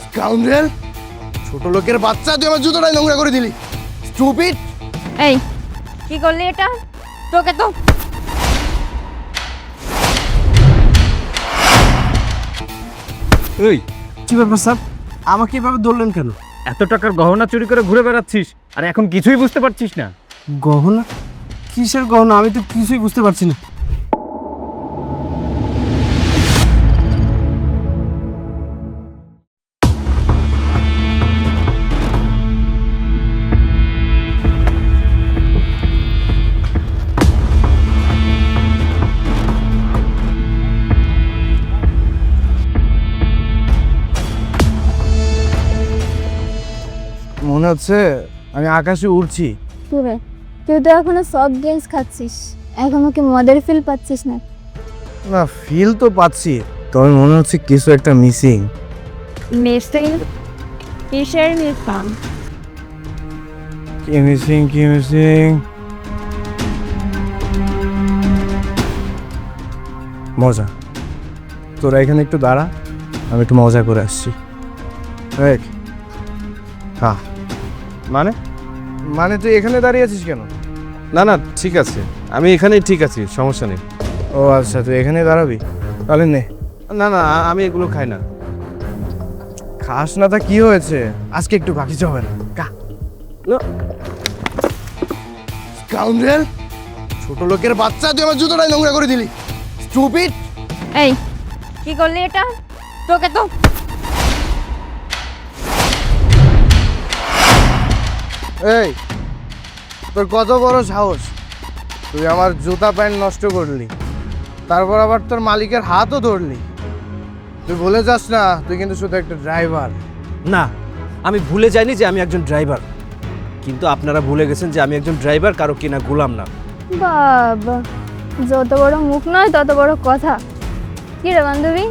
Scoundrel, ছোট লোকের বাচ্চা, তুই আমার জুতোটাই নোংরা করে দিলি। স্টুপিড। এই কি করলি এটা? তোকে তো এই কি ব্যাপার স্যার, আমাকে এভাবে ধরলেন কেন? এত টাকার গহনা চুরি করে ঘুরে বেড়াচ্ছিস আর এখন কিছুই বুঝতে পারছিস না? গহনা? কিসের গহনা? আমি তো কিছুই বুঝতে পারছি না। মনে হচ্ছে আমি আকাশে উড়ছি। তুই তুই তো এখনো সফট ড্রিঙ্কস খাচ্ছিস, এখনো কি মদের ফিল পাচ্ছিস না? না, ফিল তো পাচ্ছি, তবে মনে হচ্ছে কিছু একটা মিসিং। মিসিং? কিসের মিসিং? কি মিসিং, কি মিসিং? মজা। তোরা এখানে একটু দাঁড়া, আমি একটু মজা করে আসছি। হ্যাঁ, মানে মানে তুই এখানে দাঁড়িয়ে আছিস কেন? না না ঠিক আছে, আমি এখানেই ঠিক আছি, সমস্যা নেই। ও আচ্ছা, তুই এখানে দাঁড়াবি, তাহলে নে। না না আমি এগুলো খাই না। খাস না তা কি হয়েছে, আজকে একটু বাকি যাবে না। স্কাউন্ড্রেল, ছোট লোকের বাচ্চা, তুই আমার জুতোটাই নোংরা করে দিলি। স্টুপিড। এই কি করলি এটা? তোকে তো এই, তোর কত বড় সাহস, তুই আমার জুতা প্যান্ট নষ্ট করলি, তারপর আবার তোর মালিকের হাতও ধরলি। তুই ভুলে যাস না, তুই কিন্তু শুধু একটা ড্রাইভার। না, আমি ভুলে যাইনি যে আমি একজন ড্রাইভার, কিন্তু আপনারা ভুলে গেছেন যে আমি একজন ড্রাইভার, কারো কিনা গোলাম না। বাবা, যত বড় মুখ নয় তত বড় কথা। কি রে বান্ধবী,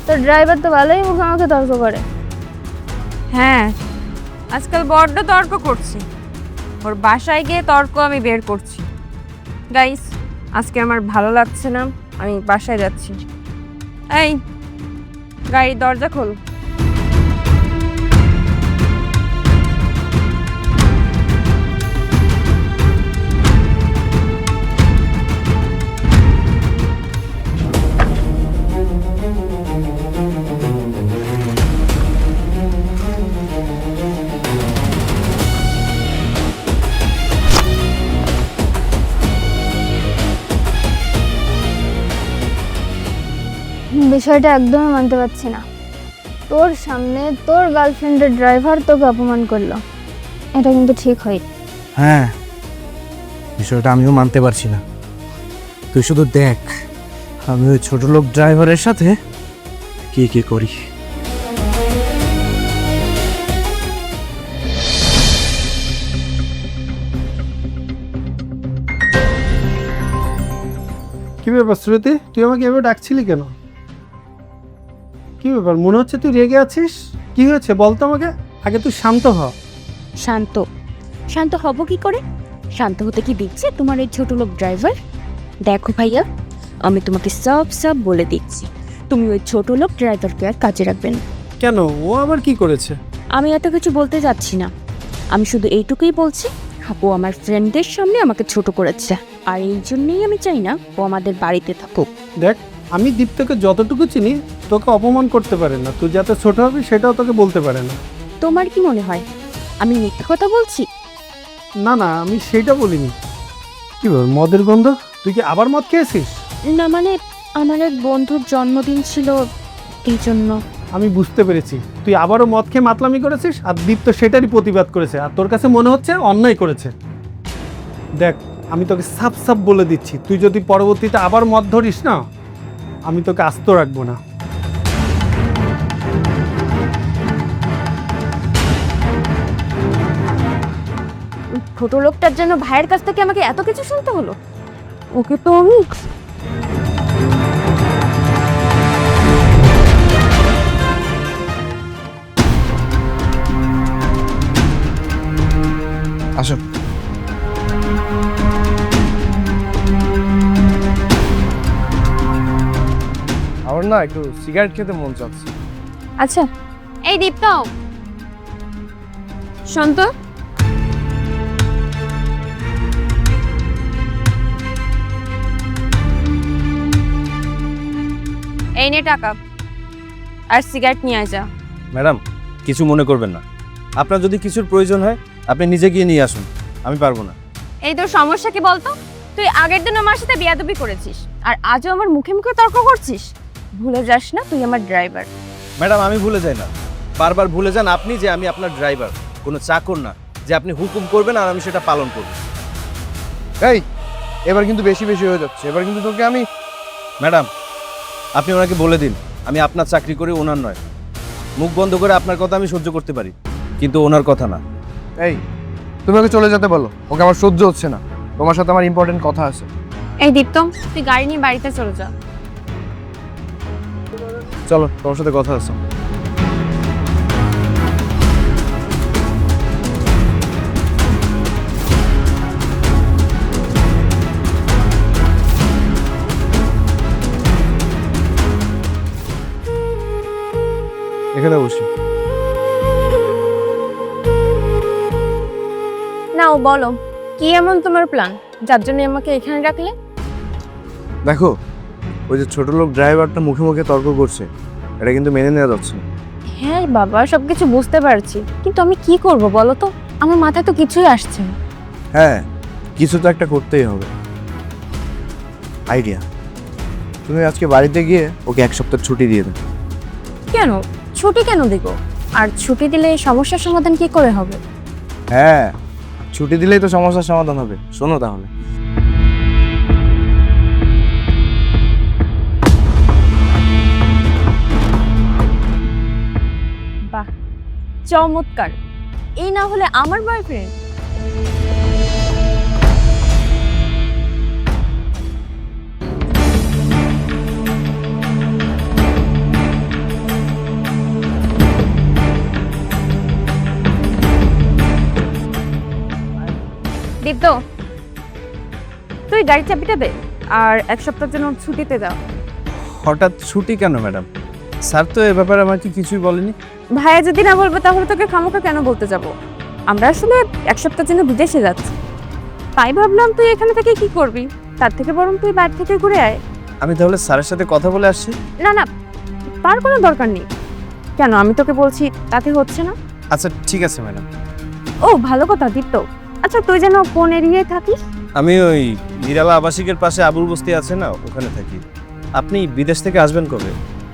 তোর ড্রাইভার তো ভালোই মুখে আমাকে তর্ক করে। হ্যাঁ, আজকাল বড্ড তর্ক করছি। ওর বাসায় গিয়ে তর্ক আমি বের করছি। গাইস, আজকে আমার ভালো লাগছে না, আমি বাসায় যাচ্ছি। এই গাড়ির দরজা খোল। বিষয়টা একদমই মানতে পারছি না। তোর সামনে তোর গার্লফ্রেন্ডের ড্রাইভার তোকে অপমান করলো, এটা কিন্তু ঠিক হয়। হ্যাঁ, বিষয়টা আমিও মানতে পারছি না। তুই শুধু দেখ আমি ওই ছোট লোক ড্রাইভারের সাথে কি কি করি। কি ব্যাপার শ্রুতি, তুই আমাকে এভাবে ডাকছিলি কেন? কি ব্যাপার, মনে হচ্ছে তুই রেগে আছিস। কি হয়েছে বলতো আমাকে, আগে তুই শান্ত হ। শান্ত শান্ত হব কি করে? শান্ত হতে কি দিচ্ছে তোমার এই ছোট লোক ড্রাইভার? দেখো ভাইয়া, আমি তোমাকে সব বলে দিচ্ছি, তুমি ওই ছোট লোক ড্রাইভারকে আর কাজে রাখবেন না। কেন, ও আবার কি করেছে? আমি এত কিছু বলতে যাচ্ছি না, আমি শুধু এইটুকুই বলছি, ও আমার ফ্রেন্ডদের সামনে আমাকে ছোট করেছে, আর এই জন্যই আমি চাই না ও আমাদের বাড়িতে থাকুক। দেখ, আমি দীপ্তকে যতটুকু চিনি তোকে অপমান করতে পারে না, তুই যাতে ছোট হবি সেটাও তোকে বলতে পারে না। তোমার কি মনে হয় আমি মিথ্যা কথা বলছি? না না, আমি সেইটা বলিনি। কি ব্যাপার, মদের গন্ধ, তুই কি আবার মদ খেয়েছিস? না মানে আমার এক বন্ধুর জন্মদিন ছিল, এই জন্য। আমি বুঝতে পেরেছি, তুই আবারও মদ খেয়ে মাতলামি করেছিস, আর দীপ্ত সেটারই প্রতিবাদ করেছে, আর তোর কাছে মনে হচ্ছে অন্যায় করেছে। দেখ, আমি তোকে সাফ বলে দিচ্ছি, তুই যদি পরবর্তীতে আবার মদ ধরিস না, আমি তোকে আস্ত রাখবো না। ছোট লোকটার জন্য ভাইয়ের কাছ থেকে আমাকে এত কিছু শুনতে হলো। ওকে তো আমি আসো। আবার না একটু সিগারেট খেতে মন চাচ্ছে। আচ্ছা এই দীপ্ত, শোন তো, এই নে টাকা আর সিগারেট নিয়ে আয় যা। ম্যাডাম কিছু মনে করবেন না, আপনার যদি কিছুর প্রয়োজন হয় আপনি নিজে গিয়ে নিয়ে আসুন, আমি পারবো না। এই তোর সমস্যা কি বলতো? তুই আগের দিন আমার সাথে বেয়াদবি করেছিস আর আজও আমার মুখে মুখে তর্ক করছিস। ভুলে যাস না তুই আমার ড্রাইভার। ম্যাডাম আমি ভুলে যাই না, বারবার ভুলে যান আপনি যে আমি আপনার ড্রাইভার, কোনো চাকর না যে আপনি হুকুম করবেন আর আমি সেটা পালন করব। এই এবার কিন্তু বেশি বেশি হয়ে যাচ্ছে, এবার কিন্তু তোকে আমি। ম্যাডাম আপনি ওনাকে বলে দিন আমি আপনার চাকরি করি, ওনার নয়। মুখ বন্ধ করে আপনার কথা আমি সহ্য করতে পারি, কিন্তু ওনার কথা না। এই তুমি ওকে চলে যেতে বলো, ওকে আমার সহ্য হচ্ছে না, তোমার সাথে আমার ইম্পর্টেন্ট কথা আছে। এই দীপ্ত, তুই গাড়ি নিয়ে বাড়িতে চলে যা। চলো তোমার সাথে কথা আছে। এখানে বসি। নাও বলো, কি এমন তোমার প্ল্যান যার জন্য আমাকে এখানে রাখলে? দেখো ওই যে ছোট লোক ড্রাইভারটা মুখে মুখে তর্ক করছে, এটা কিন্তু মেনে নেওয়া যাচ্ছে না। হ্যাঁ বাবা, সবকিছু বুঝতে পারছি, কিন্তু আমি কি করব বলো তো? আমার মাথায় তো কিছুই আসছে না। হ্যাঁ কিছু তো একটা করতেই হবে। আইডিয়া, তুমি আজকে বাড়িতে গিয়ে ওকে 1 সপ্তাহ ছুটি দিয়ে দাও। কেন ছুটি কেন দিব? আর ছুটি দিলে এই সমস্যার সমাধান কি করে হবে? হ্যাঁ ছুটি দিলেই তো সমস্যার সমাধান হবে। শোনো তাহলে, বাহ চমৎকার, এই না হলে আমার বয়ফ্রেন্ড। দীপ্ত, তুই গাড়ির চাবিটা দে আর 1 সপ্তাহের জন্য ছুটিতে যাও। হঠাৎ ছুটি কেন ম্যাডাম? স্যার তো এ ব্যাপারে আমাকে কিছুই বলেনি। ভাইয়া যদি না বলবো তাহলে তোকে খামোখা কেন বলতে যাব? আমরা আসলে 1 সপ্তাহের জন্য বিদেশে যাচ্ছি, তাই ভাবলাম তুই এখানে থেকে কি করবি, তার থেকে বরং তুই বাইরে থেকে ঘুরে আয়। আমি তাহলে স্যারের সাথে কথা বলে আসছি। না না, তার কোনো দরকার নেই। কেন, আমি তোকে বলছি তাতে হচ্ছে না? আচ্ছা ঠিক আছে ম্যাডাম। ও ভালো কথা দীপ্ত। আচ্ছা তুই যেন কোন এরিয়ায় থাকিস? আমি ওই নিরালা আবাসিকের পাশে আবুল বস্তি আছে না, ওখানে থাকি। আপনি বিদেশ থেকে আসবেন কবে?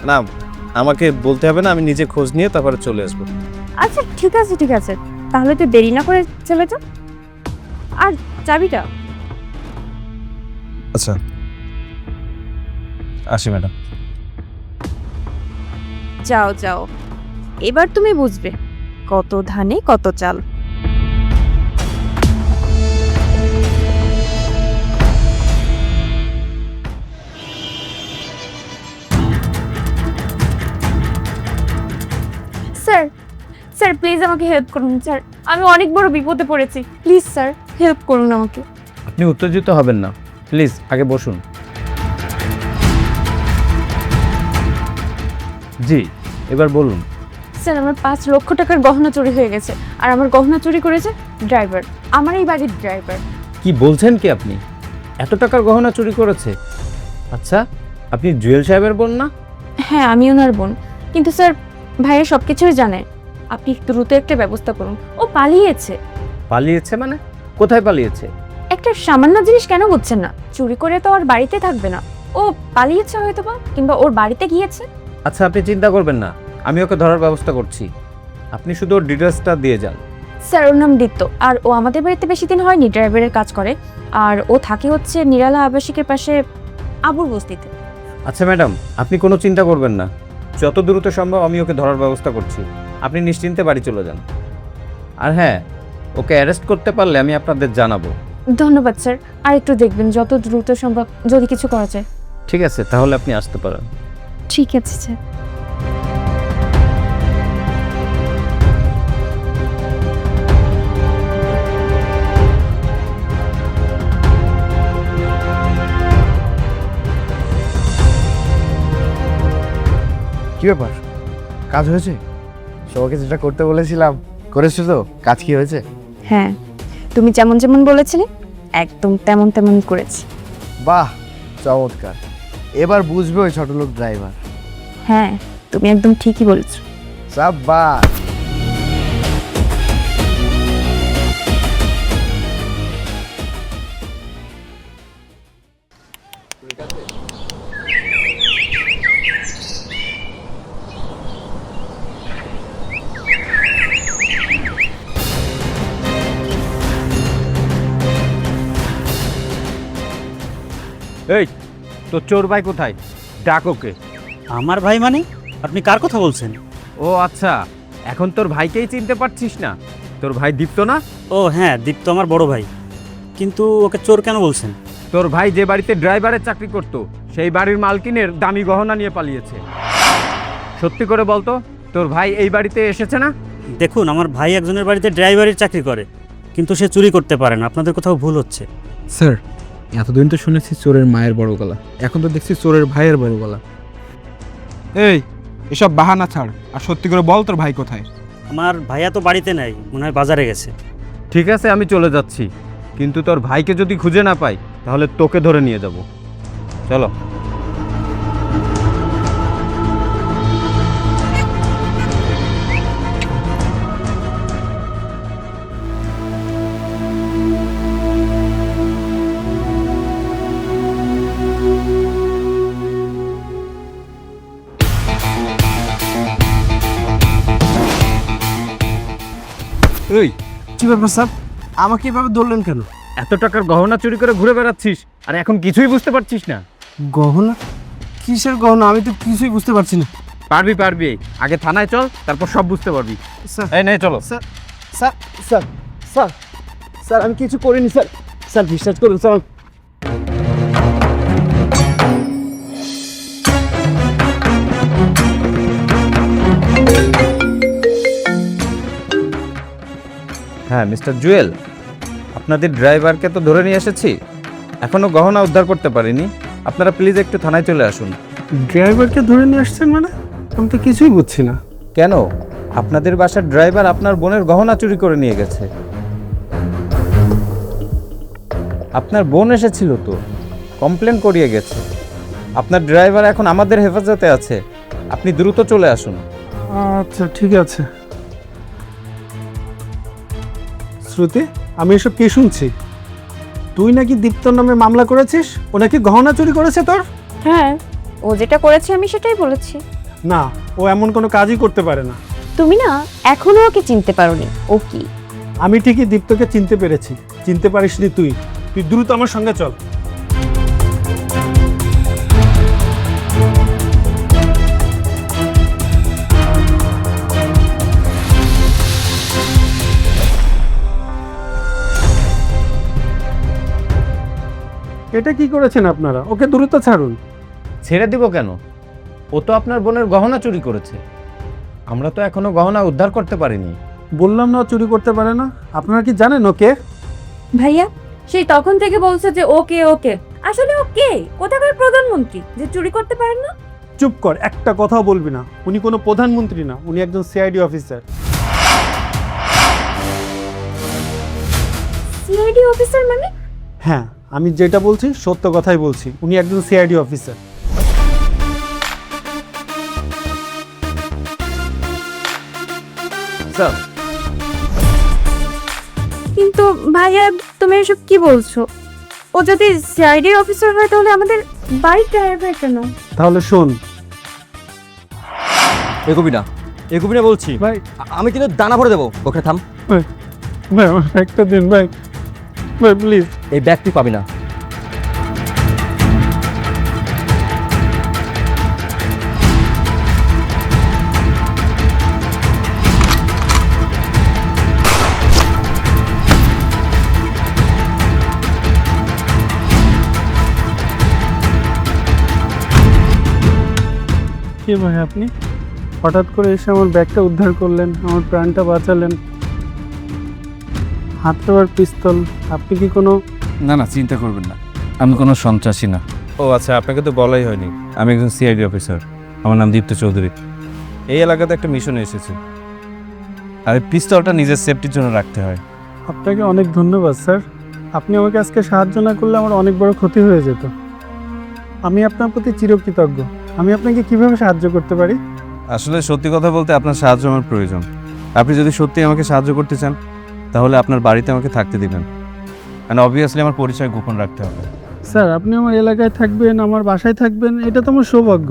না আমাকে বলতে হবে না, আমি নিজে খোঁজ নিয়ে তারপরে চলে আসবো। আচ্ছা ঠিক আছে ঠিক আছে, তাহলে তুই দেরি না করে চলে যা। আর চাবিটা? আচ্ছা আসি ম্যাডাম। যাও যাও, এবার তুমি বুঝবে কত ধানে কত চাল। স্যার স্যার প্লিজ আমাকে হেল্প করুন স্যার, আমি অনেক বড় বিপদে পড়েছি, প্লিজ স্যার হেল্প করুন আমাকে। আপনি উত্তেজিত হবেন না, প্লিজ আগে বসুন। জি এবার বলুন। স্যার আমার 5 লক্ষ টাকার গহনা চুরি হয়ে গেছে, আর আমার গহনা চুরি করেছে ড্রাইভার, আমার এই বাড়ির ড্রাইভার। কি বলছেন কি আপনি? এত টাকার গহনা চুরি করেছে? আচ্ছা আপনি জুয়েল সাহেবের বোন না? হ্যাঁ আমি ওনার বোন, কিন্তু স্যার ভাইয়া সব কিছুই জানে, আপনি দ্রুত একটা ব্যবস্থা করুন। ও পালিয়েছে। পালিয়েছে মানে? কোথায় পালিয়েছে? একটা সামান্য জিনিস কেন বুঝছেন না? চুরি করে তো আর বাড়িতে থাকবে না, ও পালিয়েছে হয়তো বা, কিংবা ওর বাড়িতে গিয়েছে। আচ্ছা আপনি চিন্তা করবেন না, আমি ওকে ধরার ব্যবস্থা করছি। আপনি শুধু ওর ডিটেলসটা দিয়ে যান। স্যার ওর নাম দীপ্ত, আর ও আমাদের বাড়িতে বেশি দিন হয়নি ড্রাইভারের কাজ করে, আর ও থাকে হচ্ছে নিরালা আবাসিকের পাশে আবুর বস্তিতে। আচ্ছা ম্যাডাম আপনি কোনো চিন্তা করবেন না, যত দ্রুত সম্ভব আমি ওকে ধরার ব্যবস্থা করছি। আপনি নিশ্চিন্তে বাড়ি চলে যান। আর হ্যাঁ, ওকে অ্যারেস্ট করতে পারলে আমি আপনাদের জানাবো। ধন্যবাদ স্যার, আর একটু দেখবেন যত দ্রুত সম্ভব যদি কিছু করা যায়। ঠিক আছে, তাহলে আপনি আসতে পারেন। ঠিক আছে স্যার। কি ব্যাপার, কাজ হয়েছে? সবাইকে যেটা করতে বলেছিলাম করেছো তো? কাজ কি হয়েছে? হ্যাঁ, তুমি যেমন যেমন বলেছিলে একদম তেমন তেমন করেছি। বাহ, চমৎকার। এবার বুঝবে ওই ছোটলোক ড্রাইভার। হ্যাঁ, তুমি একদম ঠিকই বলেছো। সাব্বাস। এই তোর চোর ভাই কোথায়? ডাক ওকে। আমার ভাই মানে? আপনি কার কথা বলছেন? ও আচ্ছা, এখন তোর ভাইকেই চিনতে পারছিস না? তোর ভাই দীপ্ত না? ও হ্যাঁ, দীপ্ত আমার বড় ভাই। কিন্তু ওকে চোর কেন বলছেন? তোর ভাই যে বাড়িতে ড্রাইভারের চাকরি করত সেই বাড়ির মালকিনের দামি গহনা নিয়ে পালিয়েছে। সত্যি করে বলতো, তোর ভাই এই বাড়িতে এসেছে না? দেখুন, আমার ভাই একজনের বাড়িতে ড্রাইভারের চাকরি করে, কিন্তু সে চুরি করতে পারে না। আপনাদের কোথাও ভুল হচ্ছে। স্যার, এতদিন তো শুনেছি চোরের মায়ের বড় গলা, এখন তো দেখছি চোরের ভাইয়ের বড় গলা। এই, এসব বাহানা ছাড় আর সত্যি করে বল তোর ভাই কোথায়? আমার ভাইয়া তো বাড়িতে নাই, মনে হয় বাজারে গেছে। ঠিক আছে, আমি চলে যাচ্ছি, কিন্তু তোর ভাইকে যদি খুঁজে না পাই তাহলে তোকে ধরে নিয়ে যাব। চলো। এই কি ব্যাপার স্যার, আমাকে এভাবে ধরলেন কেন? এত টাকার গহনা চুরি করে ঘুরে বেড়াচ্ছিস আর এখন কিছুই বুঝতে পারছিস না? গহনা? কিসের গহনা? আমি তো কিছুই বুঝতে পারছি না। পারবি পারবি, আগে থানায় চল, তারপর সব বুঝতে পারবি। স্যার এই নে চলো। Sir sir sir sir sir আমি কিছু করিনি স্যার। স্যার বিশ্বাস করুন স্যার। হ্যাঁ মিস্টার জুয়েল, আপনাদের ড্রাইভারকে তো ধরে নিয়ে এসেছি, এখনো গহনা উদ্ধার করতে পারিনি। আপনারা প্লিজ একটু থানায় চলে আসুন। ড্রাইভারকে ধরে নিয়ে আসছেন মানে? আমি তো কিছুই বুঝছি না। কেন? আপনাদের বাসার ড্রাইভার আপনার বোনের গহনা চুরি করে নিয়ে গেছে। আপনার বোন এসেছিল তো, কমপ্লেন করিয়ে গেছে। আপনার ড্রাইভার এখন আমাদের হেফাজতে আছে, আপনি দ্রুত চলে আসুন। আচ্ছা ঠিক আছে। শ্রুতি, আমি এসব কি শুনছি? তুই নাকি দীপ্তর নামে মামলা করেছিস? ও নাকি গহনা চুরি করেছে তোর? হ্যাঁ, ও যেটা করেছে আমি সেটাই বলেছি। না, ও এমন কোনো কাজই করতে পারে না। তুমি না এখনো ওকে চিনতে পারোনি। ও কি? আমি ঠিকই দীপ্তকে চিনতে পেরেছি, চিনতে পারিসনি তুই। তুই দ্রুত আমার সঙ্গে চল। এটা কি করেছেন আপনারা? ওকে দ্রুত ছাড়ুন। ছেড়ে দিব কেন? ও তো আপনার বোনের গহনা চুরি করেছে, আমরা তো এখনো গহনা উদ্ধার করতে পারিনি। বললাম না ও চুরি করতে পারে না। আপনারা কি জানেন ওকে? ভাইয়া, সেই তখন থেকে বলছে যে ওকে ওকে, আসলে ও কে? কোথাকার প্রধানমন্ত্রী যে চুরি করতে পারেন না? চুপ কর, একটা কথাও বলবি না। উনি কোনো প্রধানমন্ত্রী না, উনি একজন সিআইডি অফিসার। সিআইডি অফিসার মানে? হ্যাঁ, আমি যেটা বলছি সত্য কথাই বলছি। উনি একজন সিআইডি অফিসার। স্যার, কিন্তু ভাইয়া তুমি এসব কি বলছো? ও যদি সিআইডি অফিসার হয় তাহলে আমাদের বাড়ির ড্রাইভার কেন? তাহলে শোন এগোবি না বলছি ভাই। আমি কিন্তু দানা ভরে দেবো। ওখানে থাম। ভাই আমার একটা দিন ভাই, ভাই প্লিজ। এই ব্যাগ তুই পাবি না। কি ভাই আপনি হঠাৎ করে এসে আমার ব্যাগটা উদ্ধার করলেন, আমার প্রাণটা বাঁচালেন। হাতে আর পিস্তল। আপনি কি কোনো? না চিন্তা করবেন না, আমি কোনো সন্ত্রাসী না। ও আচ্ছা, আপনাকে তো বলাই হয়নি, আমি একজন সিআইডি অফিসার। আমার নাম দীপ্ত চৌধুরী। এই এলাকাতে একটা মিশনে এসেছি, আর এই পিস্তলটা নিজের সেফটির জন্য রাখতে হয়। আপনাকে অনেক ধন্যবাদ স্যার। আপনি আমাকে আজকে সাহায্য না করলে আমার অনেক বড় ক্ষতি হয়ে যেত। আমি আপনার প্রতি চিরকৃতজ্ঞ। আমি আপনাকে কিভাবে সাহায্য করতে পারি? আসলে সত্যি কথা বলতে আপনার সাহায্য আমার প্রয়োজন। আপনি যদি সত্যি আমাকে সাহায্য করতে চান তাহলে আপনার বাড়িতে আমাকে থাকতে দিবেন, অ্যান্ড অবভিয়াসলি আমার পরিচয় গোপন রাখতে হবে। স্যার, আপনি আমার এলাকায় থাকবেন, আমার বাসায় থাকবেন, এটা তো আমার সৌভাগ্য।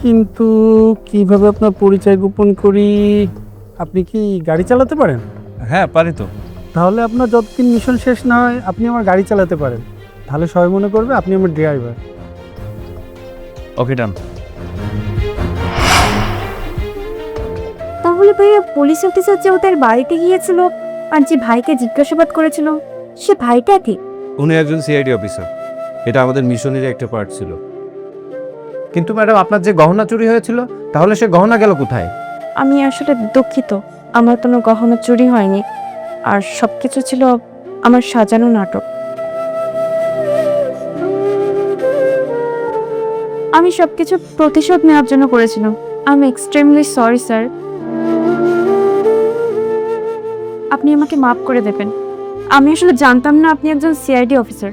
কিন্তু কিভাবে আপনার পরিচয় গোপন করি? আপনি কি গাড়ি চালাতে পারেন? হ্যাঁ পারি তো। তাহলে আপনার যতদিন মিশন শেষ না হয় আপনি আমার গাড়ি চালাতে পারেন। তাহলে সবাই মনে করবে আপনি আমার ড্রাইভার। ওকে ডান। তাহলে ভাইয়া পুলিশ অফিসার যে ওদের বাড়িতে গিয়েছিল আর যে ভাইকে জিজ্ঞাসাবাদ করেছিল, সে ভাইটা কি? উনি একজন সিআইডি অফিসার। এটা আমাদের মিশনেরই একটা পার্ট ছিল। কিন্তু ম্যাডাম, আপনার যে গহনা চুরি হয়েছিল, তাহলে সে গহনা গেল কোথায়? আমি আসলে দুঃখিত, আমার কোনো গহনা চুরি হয়নি, আর সব কিছু ছিল আমার সাজানো নাটক। আমি সব কিছু প্রতিশোধ নেওয়ার জন্য করেছিলাম। I am extremely sorry sir. আপনি আমাকে মাফ করে দেবেন। আমি আসলে জানতাম না আপনি একজন সিআইডি অফিসার,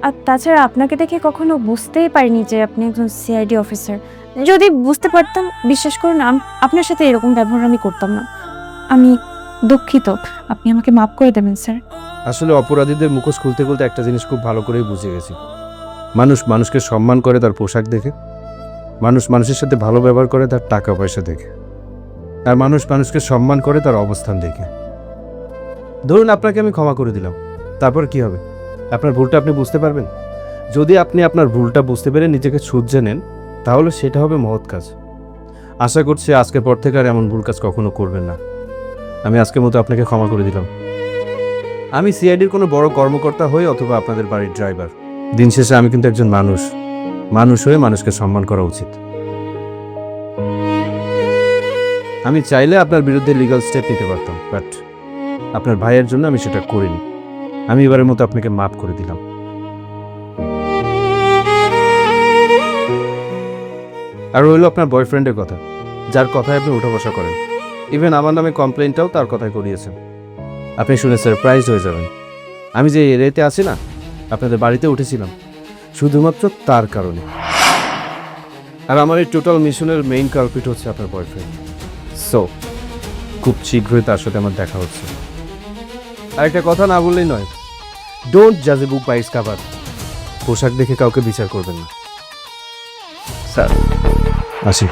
আর তাছাড়া আপনাকে দেখে কখনো বুঝতেই পারিনি যে আপনি একজন সিআইডি অফিসার। যদি বুঝতে পারতাম, বিশ্বাস করুন, আপনার সাথে এরকম ব্যবহার আমি করতাম না। আমি দুঃখিত, আপনি আমাকে মাফ করে দেবেন স্যার। আসলে অপরাধীদের মুখোশ খুলতে খুলতে একটা জিনিস খুব ভালো করেই বুঝে গেছি। মানুষ মানুষকে সম্মান করে তার পোশাক দেখে, মানুষ মানুষের সাথে ভালো ব্যবহার করে তার টাকা পয়সা দেখে, আর মানুষ মানুষকে সম্মান করে তার অবস্থান দেখে। ধরুন আপনাকে আমি ক্ষমা করে দিলাম, তারপর কি হবে? আপনার ভুলটা আপনি বুঝতে পারবেন? যদি আপনি আপনার ভুলটা বুঝতে পেরে নিজেকে শুধরে নেন, তাহলে সেটা হবে মহৎ কাজ। আশা করছি আজকের পর থেকে আর এমন ভুল কাজ কখনো করবেন না। আমি আজকের মতো আপনাকে ক্ষমা করে দিলাম। আমি সিআইডির কোনো বড় কর্মকর্তা হই অথবা আপনাদের বাড়ির ড্রাইভার, দিন শেষে আমি কিন্তু একজন মানুষ। মানুষ হয়ে মানুষকে সম্মান করা উচিত। আমি চাইলে আপনার বিরুদ্ধে লিগ্যাল স্টেপ নিতে পারতাম, বাট আপনার ভাইয়ের জন্য আমি সেটা করিনি। আমি এবারের মতো আপনাকে মাফ করে দিলাম। আর রইল আপনার বয়ফ্রেন্ডের কথা, যার কথায় আপনি উঠা বসা করেন। ইভেন আমার নামে কমপ্লেনটাও তার কথায় করিয়েছেন। আপনি শুনে সারপ্রাইজ হয়ে যাবেন। আমি যে এরিয়াতে আছি না, আপনাদের বাড়িতে উঠেছিলাম শুধুমাত্র তার কারণে। আর আমার এই টোটাল মিশনের মেইন কালপ্রিট হচ্ছে আপনার বয়ফ্রেন্ড। সো খুব শীঘ্রই তার সাথে আমার দেখা হচ্ছে। আর একটা কথা না বললেই নয়, ডোন্ট জাজ এ বুক বাই ইটস কভার। পোশাক দেখে কাউকে বিচার করবেন না। স্যার আসি।